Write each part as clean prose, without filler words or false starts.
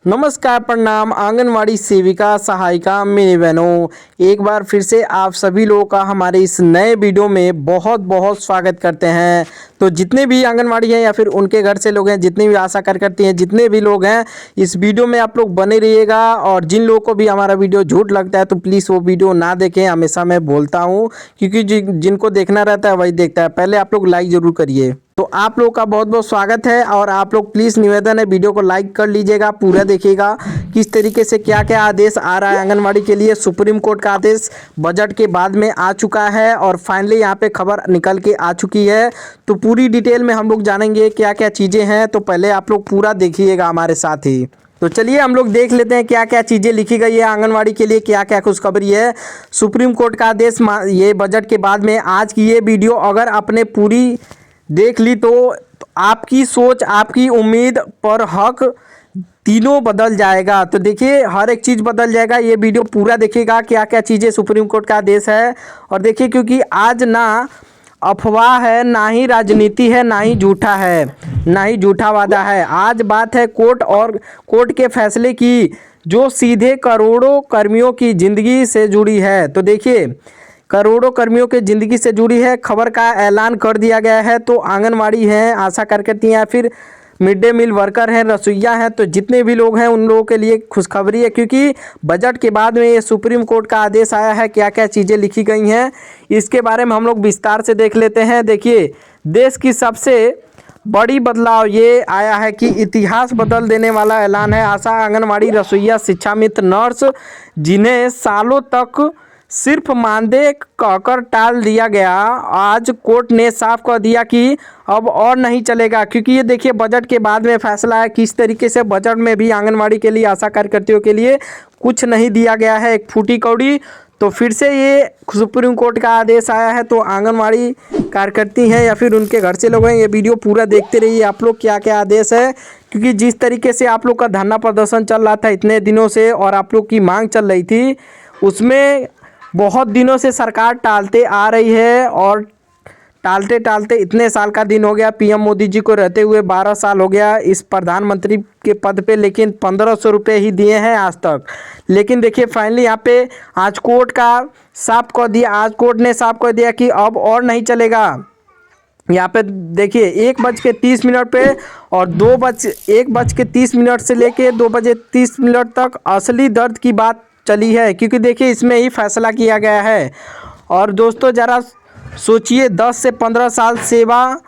नमस्कार, प्रणाम। आंगनवाड़ी सेविका सहायिका मेरे बहनों, एक बार फिर से आप सभी लोगों का हमारे इस नए वीडियो में बहुत बहुत स्वागत करते हैं। तो जितने भी आंगनवाड़ी हैं या फिर उनके घर से लोग हैं, जितने भी आशा कार्यकर्ती हैं, जितने भी लोग हैं, इस वीडियो में आप लोग बने रहिएगा। और जिन लोगों को भी हमारा वीडियो झूठ लगता है तो प्लीज़ वो वीडियो ना देखें। हमेशा मैं बोलता हूँ, क्योंकि जिनको देखना रहता है वही देखता है। पहले आप लोग लाइक ज़रूर करिए। तो आप लोग का बहुत बहुत स्वागत है। और आप लोग प्लीज़ निवेदन है, वीडियो को लाइक कर लीजिएगा, पूरा देखिएगा किस तरीके से क्या क्या आदेश आ रहा है आंगनवाड़ी के लिए। सुप्रीम कोर्ट का आदेश बजट के बाद में आ चुका है और फाइनली यहाँ पे खबर निकल के आ चुकी है। तो पूरी डिटेल में हम लोग जानेंगे क्या क्या चीज़ें हैं। तो पहले आप लोग पूरा देखिएगा हमारे साथ ही। तो चलिए हम लोग देख लेते हैं क्या क्या चीज़ें लिखी गई है आंगनवाड़ी के लिए, क्या क्या खुशखबरी है। सुप्रीम कोर्ट का आदेश ये बजट के बाद में। आज की ये वीडियो अगर आपने पूरी देख ली तो आपकी सोच, आपकी उम्मीद पर हक तीनों बदल जाएगा। तो देखिए हर एक चीज़ बदल जाएगा। ये वीडियो पूरा देखिएगा क्या क्या चीज़ें सुप्रीम कोर्ट का आदेश है। और देखिए क्योंकि आज ना अफवाह है, ना ही राजनीति है, ना ही झूठा है, ना ही झूठा वादा है। आज बात है कोर्ट और कोर्ट के फैसले की, जो सीधे करोड़ों कर्मियों की ज़िंदगी से जुड़ी है। तो देखिए करोड़ों कर्मियों की ज़िंदगी से जुड़ी है। खबर का ऐलान कर दिया गया है। तो आंगनवाड़ी हैं, आशा कार्यकर्ती हैं, फिर मिड डे मील वर्कर हैं, रसोइया हैं, तो जितने भी लोग हैं उन लोगों के लिए खुशखबरी है। क्योंकि बजट के बाद में ये सुप्रीम कोर्ट का आदेश आया है। क्या क्या चीज़ें लिखी गई हैं इसके बारे में हम लोग विस्तार से देख लेते हैं। देखिए देश की सबसे बड़ी बदलाव ये आया है कि इतिहास बदल देने वाला ऐलान है। आशा, आंगनवाड़ी, रसोइया, शिक्षा मित्र, नर्स, जिन्हें सालों तक सिर्फ मानदेय कहकर टाल दिया गया, आज कोर्ट ने साफ कर दिया कि अब और नहीं चलेगा। क्योंकि ये देखिए बजट के बाद में फैसला है किस तरीके से बजट में भी आंगनवाड़ी के लिए, आशा कार्यकर्तियों के लिए कुछ नहीं दिया गया है, एक फूटी कौड़ी। तो फिर से ये सुप्रीम कोर्ट का आदेश आया है। तो आंगनवाड़ी कार्यकर्ती हैं या फिर उनके घर से लोग हैं, ये वीडियो पूरा देखते रहिए आप लोग क्या क्या आदेश है। क्योंकि जिस तरीके से आप लोग का धरना प्रदर्शन चल रहा था इतने दिनों से और आप लोग की मांग चल रही थी, उसमें बहुत दिनों से सरकार टालते आ रही है। और टालते टालते इतने साल का दिन हो गया, पीएम मोदी जी को रहते हुए 12 साल हो गया इस प्रधानमंत्री के पद पे, लेकिन 1500 रुपये ही दिए हैं आज तक। लेकिन देखिए फाइनली यहाँ पे आज कोर्ट का साफ कर दिया, आज कोर्ट ने साफ कर दिया कि अब और नहीं चलेगा। यहाँ पे देखिए 1:30 पे और 1:30 से लेके 2:30 तक असली दर्द की बात चली है। क्योंकि देखिए इसमें ही फैसला किया गया है। और दोस्तों ज़रा सोचिए, 10 से 15 साल सेवा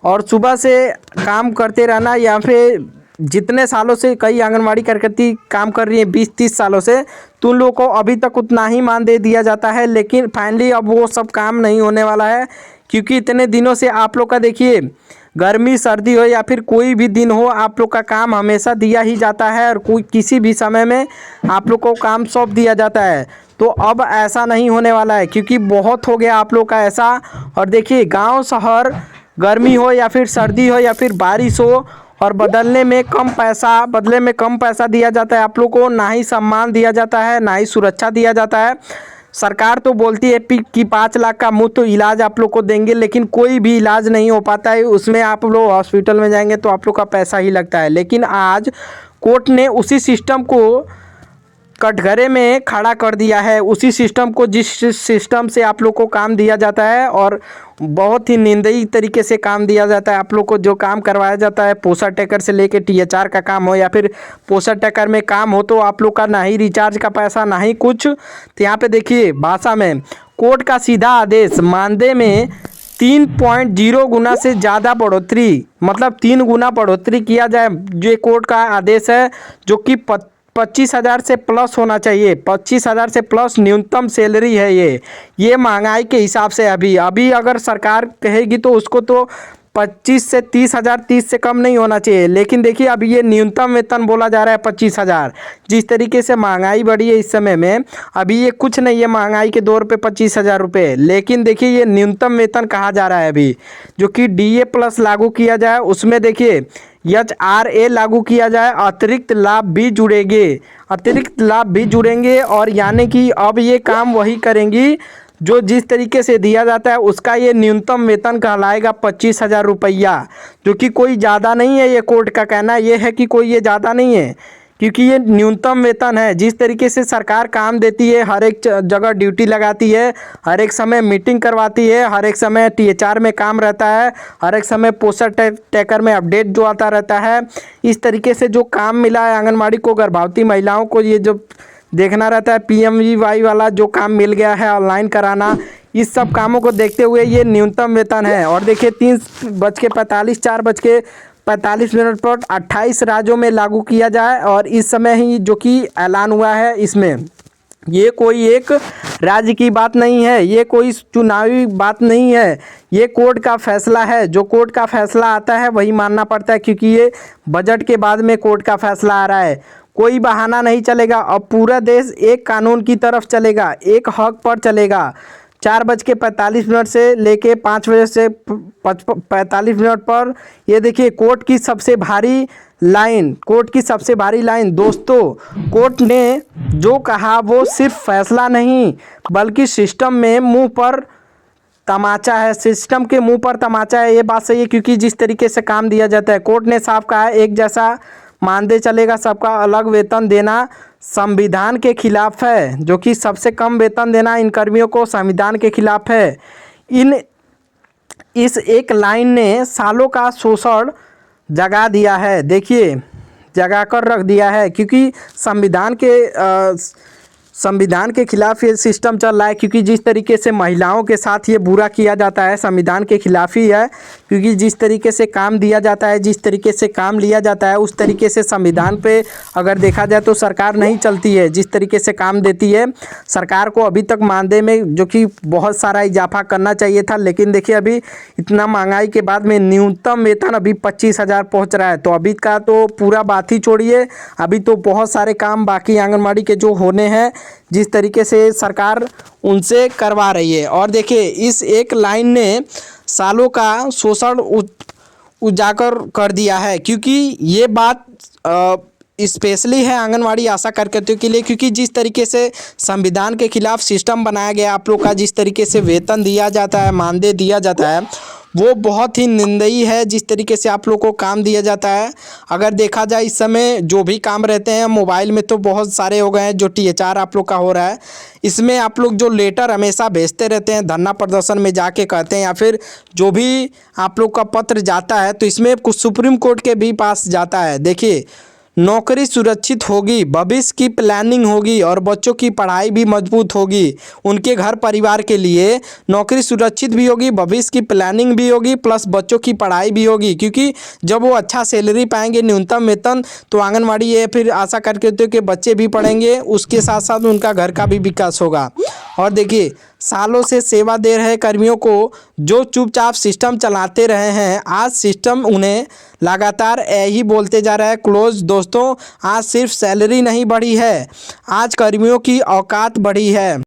और सुबह से काम करते रहना, या फिर जितने सालों से कई आंगनवाड़ी कार्यकर्ती काम कर रही हैं 20-30 सालों से, तो उन लोगों को अभी तक उतना ही मानदेय दिया जाता है। लेकिन फाइनली अब वो सब काम नहीं होने वाला है। क्योंकि इतने दिनों से आप लोग का देखिए गर्मी सर्दी हो या फिर कोई भी दिन हो, आप लोग का काम हमेशा दिया ही जाता है और कोई किसी भी समय में आप लोग को काम सौंप दिया जाता है। तो अब ऐसा नहीं होने वाला है, क्योंकि बहुत हो गया आप लोग का ऐसा। और देखिए गांव शहर, गर्मी हो या फिर सर्दी हो या फिर बारिश हो, और बदले में कम पैसा दिया जाता है आप लोग को, ना ही सम्मान दिया जाता है, ना ही सुरक्षा दिया जाता है। सरकार तो बोलती है कि 5 लाख का मुफ्त इलाज आप लोग को देंगे, लेकिन कोई भी इलाज नहीं हो पाता है। उसमें आप लोग हॉस्पिटल में जाएंगे तो आप लोग का पैसा ही लगता है। लेकिन आज कोर्ट ने उसी सिस्टम को कटघरे में खड़ा कर दिया है, उसी सिस्टम को जिस सिस्टम से आप लोग को काम दिया जाता है, और बहुत ही निंदनीय तरीके से काम दिया जाता है। आप लोग को जो काम करवाया जाता है, पोस्टर टेकर से लेके THR का काम हो या फिर पोस्टर टेकर में काम हो, तो आप लोग का ना ही रिचार्ज का पैसा, ना ही कुछ। तो यहाँ पे देखिए भाषा में कोर्ट का सीधा आदेश, मानदेय में 3.0 गुना से ज़्यादा बढ़ोतरी, मतलब 3 गुना बढ़ोतरी किया जाए। जो कोर्ट का आदेश है, जो कि 25,000 से प्लस होना चाहिए। 25,000 से प्लस न्यूनतम सैलरी है ये महंगाई के हिसाब से। अभी अगर सरकार कहेगी तो उसको तो 25 से 30,000, 30 से कम नहीं होना चाहिए। लेकिन देखिए अभी ये न्यूनतम वेतन बोला जा रहा है 25,000। जिस तरीके से महंगाई बढ़ी है इस समय में, अभी ये कुछ नहीं है महंगाई के दौर पे 25,000 रुपये। लेकिन देखिए ये न्यूनतम वेतन कहा जा रहा है अभी, जो कि DA+ लागू किया जाए, उसमें देखिए HRA लागू किया जाए, अतिरिक्त लाभ भी जुड़ेंगे। और यानी कि अब ये काम वही करेंगी जो जिस तरीके से दिया जाता है उसका ये न्यूनतम वेतन कहलाएगा 25,000 रुपया, जो कि कोई ज़्यादा नहीं है। ये कोर्ट का कहना ये है कि कोई ये ज़्यादा नहीं है, क्योंकि ये न्यूनतम वेतन है। जिस तरीके से सरकार काम देती है, हर एक जगह ड्यूटी लगाती है, हर एक समय मीटिंग करवाती है, हर एक समय टीएचआर में काम रहता है, हर एक समय पोस्टर टैकर में अपडेट जो आता रहता है, इस तरीके से जो काम मिला है आंगनबाड़ी को, गर्भवती महिलाओं को ये जो देखना रहता है, पीएमवीवाई वाला जो काम मिल गया है ऑनलाइन कराना, इस सब कामों को देखते हुए ये न्यूनतम वेतन है। और देखिए 3:45 4:45 पर 28 राज्यों में लागू किया जाए, और इस समय ही जो कि ऐलान हुआ है, इसमें ये कोई एक राज्य की बात नहीं है, ये कोई चुनावी बात नहीं है, ये कोर्ट का फैसला है। जो कोर्ट का फैसला आता है वही मानना पड़ता है, क्योंकि ये बजट के बाद में कोर्ट का फैसला आ रहा है। कोई बहाना नहीं चलेगा। अब पूरा देश एक कानून की तरफ चलेगा, एक हक पर चलेगा। 4:45 से लेके 5 बजे से 45 पर ये देखिए कोर्ट की सबसे भारी लाइन दोस्तों, कोर्ट ने जो कहा वो सिर्फ फैसला नहीं बल्कि सिस्टम में मुंह पर तमाचा है, सिस्टम के मुंह पर तमाचा है। ये बात सही है, क्योंकि जिस तरीके से काम दिया जाता है, कोर्ट ने साफ कहा है एक जैसा मानदेय चलेगा, सबका अलग वेतन देना संविधान के खिलाफ है। जो कि सबसे कम वेतन देना इन कर्मियों को संविधान के खिलाफ है। इस एक लाइन ने सालों का शोषण जगा दिया है, देखिए जगा कर रख दिया है, क्योंकि संविधान के खिलाफ ये सिस्टम चल रहा है। क्योंकि जिस तरीके से महिलाओं के साथ ये बुरा किया जाता है, संविधान के खिलाफ ही है। क्योंकि जिस तरीके से काम दिया जाता है, जिस तरीके से काम लिया जाता है, उस तरीके से संविधान पे अगर देखा जाए तो सरकार नहीं चलती है। जिस तरीके से काम देती है सरकार को, अभी तक मानदेय में जो कि बहुत सारा इजाफा करना चाहिए था, लेकिन देखिए अभी इतना महंगाई के बाद में न्यूनतम वेतन अभी 25,000 पहुँच रहा है। तो अभी का तो पूरा बात ही छोड़िए, अभी तो बहुत सारे काम बाकी आंगनबाड़ी के जो होने हैं, जिस तरीके से सरकार उनसे करवा रही है। और देखिए इस एक लाइन ने सालों का शोषण उजागर कर दिया है, क्योंकि ये बात स्पेशली है आंगनवाड़ी आशा कार्यकर्ताओं के लिए। क्योंकि जिस तरीके से संविधान के खिलाफ सिस्टम बनाया गया आप लोग का, जिस तरीके से वेतन दिया जाता है, मानदेय दिया जाता है, वो बहुत ही निंदनीय है। जिस तरीके से आप लोग को काम दिया जाता है, अगर देखा जाए इस समय जो भी काम रहते हैं मोबाइल में तो बहुत सारे हो गए हैं। जो टीएचआर आप लोग का हो रहा है, इसमें आप लोग जो लेटर हमेशा भेजते रहते हैं, धरना प्रदर्शन में जाके कहते हैं, या फिर जो भी आप लोग का पत्र जाता है, तो इसमें कुछ सुप्रीम कोर्ट के भी पास जाता है। देखिए नौकरी सुरक्षित होगी, भविष्य की प्लानिंग होगी और बच्चों की पढ़ाई भी मजबूत होगी। उनके घर परिवार के लिए नौकरी सुरक्षित भी होगी, भविष्य की प्लानिंग भी होगी, प्लस बच्चों की पढ़ाई भी होगी। क्योंकि जब वो अच्छा सैलरी पाएंगे, न्यूनतम वेतन, तो आंगनवाड़ी ये फिर आशा करके कि बच्चे भी पढ़ेंगे, उसके साथ साथ उनका घर का भी विकास होगा। और देखिए सालों से सेवा दे रहे कर्मियों को जो चुपचाप सिस्टम चलाते रहे हैं, आज सिस्टम उन्हें लगातार यही बोलते जा रहा है क्लोज। दोस्तों आज सिर्फ सैलरी नहीं बढ़ी है, आज कर्मियों की औकात बढ़ी है।